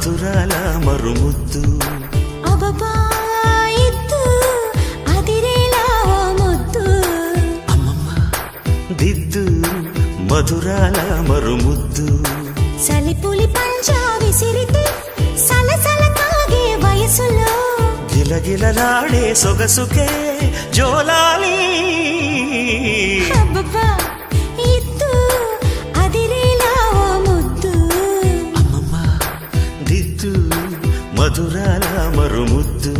మధురాల మరుముద్దు అబ్బబ్బా ఇద్దు అదిరేలా ముద్దు అమ్మమ్మ దిద్దు మధురాల మరుముద్దు సలిపులి పంజా విసిరితే సలసల కాగే వయసులో గిలగిలలాడే సొగసుకే జోలాలి అబ్బబ్బా ఇద్దు అదిరేలా ముద్దు అమ్మమ్మ దిద్దు మధురాల మరుముద్దు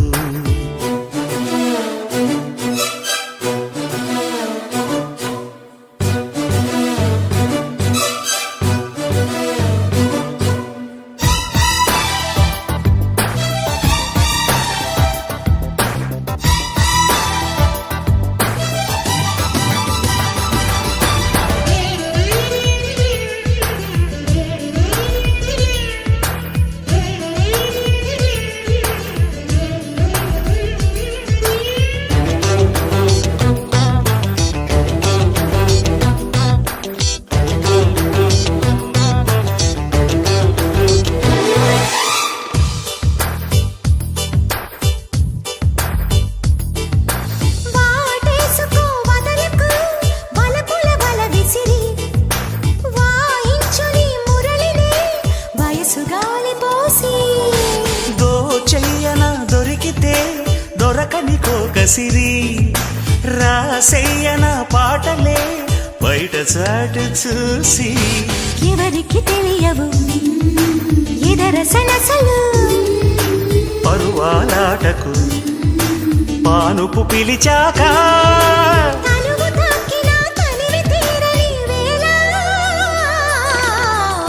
వాటేసుకో వదలకు వలపుల వల విసిరి వాయించుని మురళిని వయసు గాలి పోసి దోచెయ్యన దొరికితే దొరకని కోకసిరి రాసెయ్యన పాటలే బయట చాటు చూసి ఎవరికి తెలియవు ఇదర సనసలు పరువాలాటకు పానుపు పిలిచాక తనువు తాకినా తనివి తీరని వేళ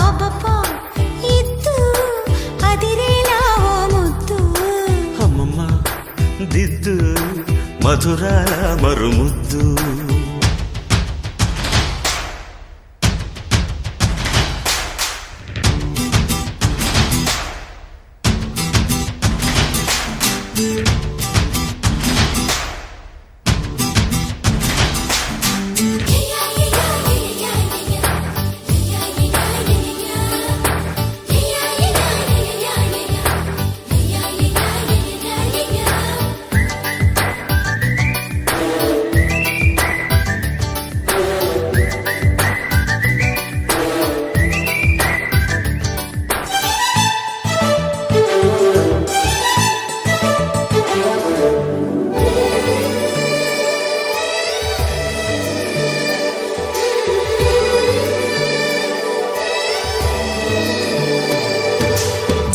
అబ్బబ్బా ఇద్దు అదిరేలా ముద్దు అమ్మమ్మ దిద్దు మధురాల మరుముద్దు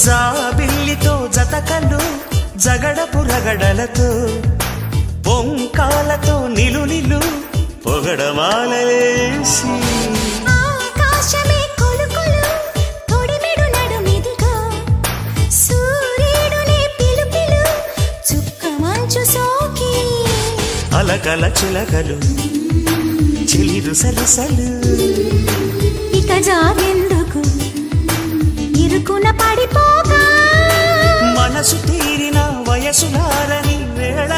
జాబిల్లితో జతకలు జగడపు రగడలతో పొంకాలతో నిలు పొగడమాలలేసి ఆకాశమే కొలుకొలు తొడిమెడు నడుమిదిగో సూర్యుడునే పిలుపిలు చుక్క మంచు సోకి అలకల చిలకలు చిలిరు సరసలు ఇక జాగెందుకు ఇరుకున పడిపోక మనసు తీరిన వయసులారని వేళ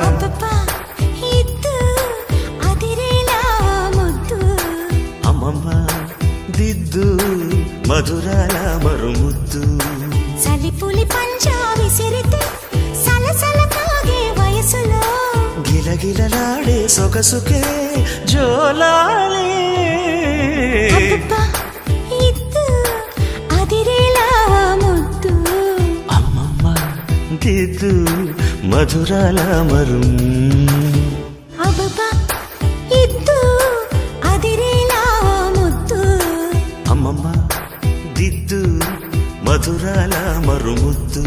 అబ్బబ్బా ఇద్దు అదిరేలా ముద్దు అమ్మమ్మ దిద్దు మధురాల మరుముద్దు సలిపులి పంజా విసిరితే సలసల కాగే వయసులో గిలగిలలాడే సొగసుకే జోలాలి అబ్బబ్బా ఇద్దు అదిరేలా ముద్దు అమ్మమ్మ దిద్దు మధురాల మరుం అబ్బబ్బా ఇద్దు అదిరేలా ముద్దు అమ్మమ్మ దిద్దు మధురాల మరుముద్దు